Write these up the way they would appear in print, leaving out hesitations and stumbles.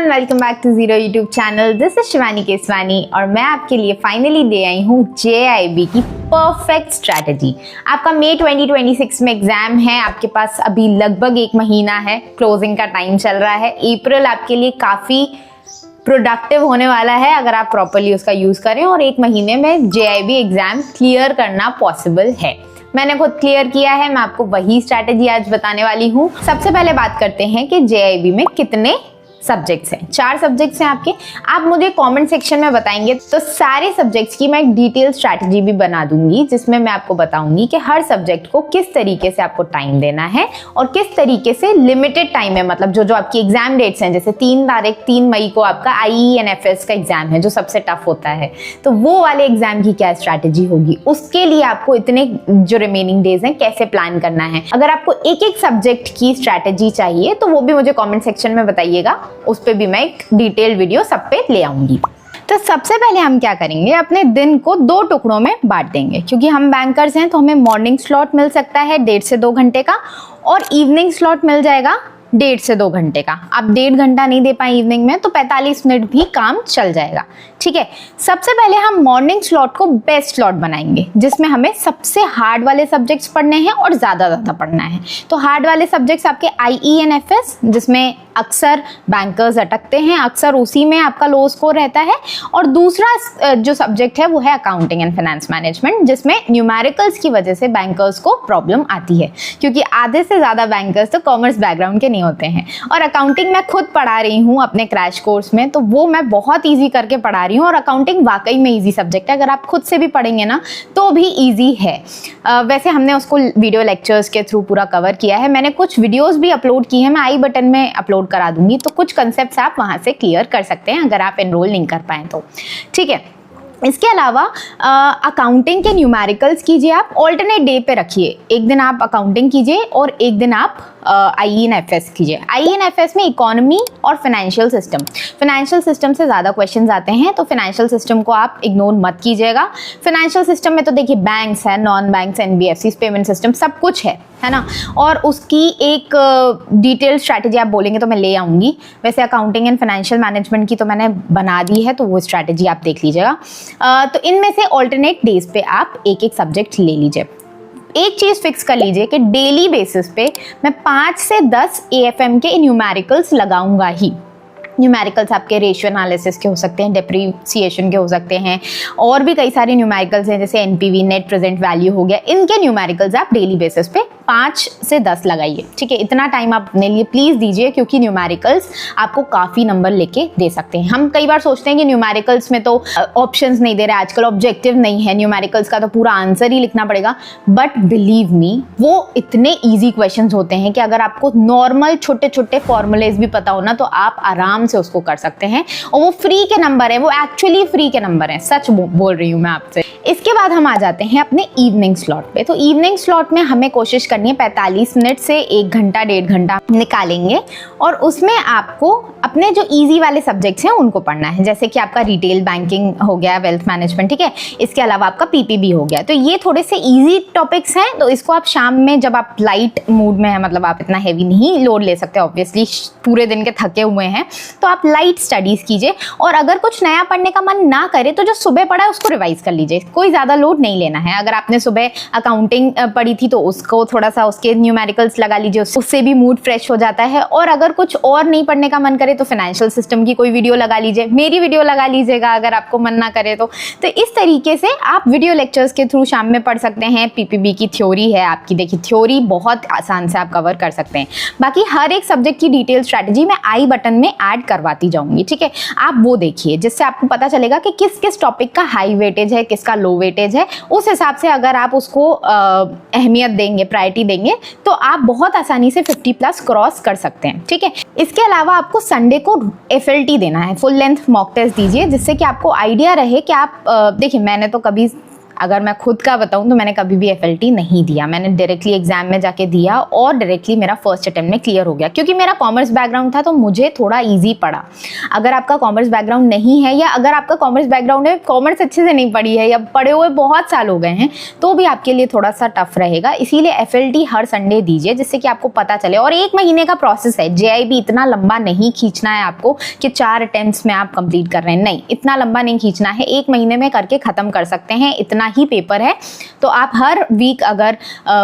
Everyone, welcome back to zero YouTube channel. This is Shivani Keswani और मैं आपके लिए फाइनली ले आई हूँ JIB की परफेक्ट स्ट्रैटेजी। आपका मई 2026 में एग्जाम है, आपके पास अभी लगभग 1 महीना है, क्लोजिंग का टाइम चल रहा है। अप्रैल आपके लिए काफ़ी प्रोडक्टिव होने वाला है अगर आप प्रॉपरली उसका यूज़ करें और 1 महीने में JIB एग्जाम क्लियर करना पॉसिबल है। मैंने खुद क्लियर किया है, मैं आपको वही स्ट्रैटेजी आज बताने वाली हूँ। सबसे पहले बात करते हैं कि JIB में कितने सब्जेक्ट्स हैं। 4 सब्जेक्ट्स हैं आपके। आप मुझे कमेंट सेक्शन में बताएंगे तो सारे सब्जेक्ट्स की मैं एक डिटेल स्ट्रैटेजी भी बना दूंगी, जिसमें मैं आपको बताऊंगी कि हर सब्जेक्ट को किस तरीके से आपको टाइम देना है और किस तरीके से लिमिटेड टाइम है। मतलब जो आपकी एग्जाम डेट्स हैं, जैसे 3 मई को आपका IENFS का एग्जाम है जो सबसे टफ होता है, तो वो वाले एग्जाम की क्या स्ट्रैटेजी होगी, उसके लिए आपको इतने जो रिमेनिंग डेज हैं कैसे प्लान करना है। अगर आपको एक सब्जेक्ट की स्ट्रैटेजी चाहिए तो वो भी मुझे कॉमेंट सेक्शन में बताइएगा, उस पे भी मैं एक डिटेल वीडियो सब पे ले आऊंगी। तो सबसे पहले हम क्या करेंगे, अपने दिन को 2 टुकड़ों में बांट देंगे। क्योंकि हम बैंकर्स हैं तो हमें मॉर्निंग स्लॉट मिल सकता है 1.5 से 2 घंटे का, और इवनिंग स्लॉट मिल जाएगा 1.5 से 2 घंटे का। आप 1.5 घंटा नहीं दे पाए इवनिंग में तो 45 मिनट भी काम चल जाएगा। ठीक है, सबसे पहले हम मॉर्निंग स्लॉट को बेस्ट स्लॉट बनाएंगे, जिसमें हमें सबसे हार्ड वाले सब्जेक्ट्स पढ़ने हैं और ज़्यादा पढ़ना है। तो हार्ड वाले सब्जेक्ट्स आपके IENFS, जिसमें अक्सर बैंकर्स अटकते हैं, अक्सर उसी में आपका लो स्कोर रहता है। और दूसरा जो सब्जेक्ट है वो है अकाउंटिंग एंड फाइनेंस मैनेजमेंट, जिसमें न्यूमेरिकल्स की वजह से बैंकर्स को प्रॉब्लम आती है, क्योंकि आधे से ज़्यादा बैंकर्स तो कॉमर्स बैकग्राउंड के नहीं होते हैं। और अकाउंटिंग मैं खुद पढ़ा रही हूँ अपने क्रैश कोर्स में, तो वो मैं बहुत ईजी करके पढ़ा रही हूँ। और अकाउंटिंग वाकई में ईजी सब्जेक्ट है, अगर आप खुद से भी पढ़ेंगे ना तो भी ईजी है। वैसे हमने उसको वीडियो लेक्चर्स के थ्रू पूरा कवर किया है, मैंने कुछ वीडियोज़ भी अपलोड की हैं, मैं आई बटन में अपलोड करा दूंगी, तो कुछ कंसेप्ट्स आप वहां से क्लियर कर सकते हैं अगर आप एनरोल नहीं कर पाए तो। ठीक है, इसके अलावा अकाउंटिंग के न्यूमेरिकल्स कीजिए आप ऑल्टरनेट डे पे रखिए। एक दिन आप अकाउंटिंग कीजिए और एक दिन आप IENFS कीजिए। IENFS में इकोनॉमी और फाइनेंशियल सिस्टम से ज़्यादा क्वेश्चंस आते हैं, तो फाइनेंशियल सिस्टम को आप इग्नोर मत कीजिएगा। फाइनेंशियल सिस्टम में तो देखिए बैंक्स है, non banks, NBFCs, payment system, सब कुछ है ना। और उसकी एक डिटेल स्ट्रैटेजी आप बोलेंगे तो मैं ले आऊँगी। वैसे अकाउंटिंग एंड फाइनेंशियल मैनेजमेंट की तो मैंने बना दी है, तो वो स्ट्रैटेजी आप देख लीजिएगा। तो इनमें से ऑल्टरनेट डेज पे आप एक सब्जेक्ट ले लीजिए। एक चीज़ फिक्स कर लीजिए कि डेली बेसिस पे मैं 5 से 10 AFM के न्यूमेरिकल्स लगाऊंगा ही। न्यूमेरिकल्स आपके रेशियो एनालिसिस के हो सकते हैं, डेप्रीसिएशन के हो सकते हैं, और भी कई सारे न्यूमेरिकल्स हैं, जैसे NPV, नेट प्रेजेंट वैल्यू हो गया। इनके न्यूमेरिकल्स आप डेली बेसिस पे 5 से 10 लगाइए। ठीक है, इतना टाइम आप अपने लिए प्लीज़ दीजिए, क्योंकि न्यूमेरिकल्स आपको काफ़ी नंबर लेके दे सकते हैं। हम कई बार सोचते हैं कि न्यूमेरिकल्स में तो ऑप्शंस नहीं दे रहे, आजकल ऑब्जेक्टिव नहीं है, न्यूमेरिकल्स का तो पूरा आंसर ही लिखना पड़ेगा। बट बिलीव मी, वो इतने ईजी क्वेश्चन होते हैं कि अगर आपको नॉर्मल छोटे छोटे फॉर्मूलेज भी पता हो ना, तो आप आराम से उसको कर सकते हैं। और वो फ्री के नंबर है, वो एक्चुअली फ्री के नंबर हैं, सच बोल रही हूँ मैं आपसे। इसके बाद हम आ जाते हैं अपने इवनिंग स्लॉट पे। तो इवनिंग स्लॉट में हमें कोशिश करनी है 45 मिनट से 1 घंटा 1.5 घंटा निकालेंगे, और उसमें आपको अपने जो इजी वाले सब्जेक्ट्स हैं उनको पढ़ना है, जैसे कि आपका रिटेल बैंकिंग हो गया, वेल्थ मैनेजमेंट। ठीक है, इसके अलावा आपका PPB हो गया। तो ये थोड़े से इजी टॉपिक्स हैं, तो इसको आप शाम में, जब आप लाइट मूड में है, मतलब आप इतना हैवी नहीं लोड ले सकते, ऑब्वियसली पूरे दिन के थके हुए हैं, तो आप लाइट स्टडीज कीजिए। और अगर कुछ नया पढ़ने का मन ना करे तो जो सुबह पढ़ा है उसको रिवाइज कर लीजिए, कोई ज़्यादा लोड नहीं लेना है। अगर आपने सुबह अकाउंटिंग पढ़ी थी तो उसको थोड़ा सा उसके न्यूमेरिकल्स लगा लीजिए, उससे भी मूड फ्रेश हो जाता है। और अगर कुछ और नहीं पढ़ने का मन करे तो फाइनेंशियल सिस्टम की कोई वीडियो लगा लीजिए, मेरी वीडियो लगा लीजिएगा अगर आपको मन ना करे तो। इस तरीके से आप वीडियो लेक्चर्स के थ्रू शाम में पढ़ सकते हैं। PPB की थ्योरी है आपकी, देखिए थ्योरी बहुत आसान से आप कवर कर सकते हैं। बाकी हर एक सब्जेक्ट की डिटेल स्ट्रैटेजी मैं आई बटन में ऐड करवाती जाऊंगी। ठीक है, आप वो देखिए, जिससे आपको पता चलेगा कि किस किस टॉपिक का हाई वेटेज है, किसका लो वेटेज है। उस हिसाब से अगर आप उसको अहमियत देंगे, प्रायोरिटी देंगे, तो आप बहुत आसानी से 50+ क्रॉस कर सकते हैं। ठीक है, इसके अलावा आपको संडे को FLT देना है, फुल लेंथ मॉक टेस्ट दीजिए, जिससे कि आपको आइडिया रहे कि आप देखिए, मैंने तो कभी अगर मैं खुद का बताऊं तो मैंने कभी भी FLT नहीं दिया, मैंने डायरेक्टली एग्जाम में जाके दिया और डायरेक्टली मेरा फर्स्ट अटेम्प्ट में क्लियर हो गया, क्योंकि मेरा कॉमर्स बैकग्राउंड था तो मुझे थोड़ा ईजी पड़ा। अगर आपका कॉमर्स बैकग्राउंड नहीं है, या अगर आपका कॉमर्स बैकग्राउंड है, कॉमर्स अच्छे से नहीं पढ़ी है या पढ़े हुए बहुत साल हो गए हैं, तो भी आपके लिए थोड़ा सा टफ रहेगा। इसीलिए FLT हर संडे दीजिए, जिससे कि आपको पता चले। और 1 महीने का प्रोसेस है, JIB इतना लंबा नहीं खींचना है आपको कि 4 अटेम्प्ट्स में आप कंप्लीट कर रहे हैं, नहीं, इतना लंबा नहीं खींचना है, 1 महीने में करके खत्म कर सकते हैं, इतना ही पेपर है। तो आप हर वीक अगर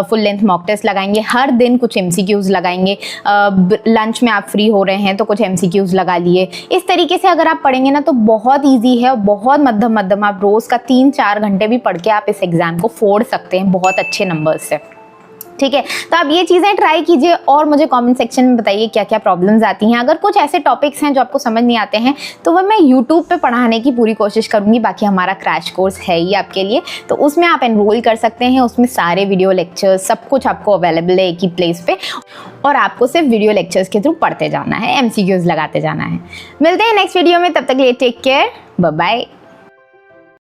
फुल लेंथ मॉक टेस्ट लगाएंगे, हर दिन कुछ MCQs लगाएंगे, लंच में आप फ्री हो रहे हैं तो कुछ MCQs लगा लिए, इस तरीके से अगर आप पढ़ेंगे ना तो बहुत ईजी है, बहुत मध्यम आप रोज का 3-4 घंटे भी पढ़ के आप इस एग्जाम को फोड़ सकते हैं बहुत अच्छे नंबर्स से। ठीक है, तो आप ये चीज़ें ट्राई कीजिए और मुझे कमेंट सेक्शन में बताइए क्या क्या प्रॉब्लम्स आती हैं। अगर कुछ ऐसे टॉपिक्स हैं जो आपको समझ नहीं आते हैं तो वह मैं यूट्यूब पे पढ़ाने की पूरी कोशिश करूँगी। बाकी हमारा क्रैश कोर्स है ही आपके लिए, तो उसमें आप एनरोल कर सकते हैं। उसमें सारे वीडियो लेक्चर्स सब कुछ आपको अवेलेबल है एक ही प्लेस पे, और आपको सिर्फ वीडियो लेक्चर्स के थ्रू पढ़ते जाना है, MCQs लगाते जाना है। मिलते हैं नेक्स्ट वीडियो में, तब तक के लिए टेक केयर, बाय बाय।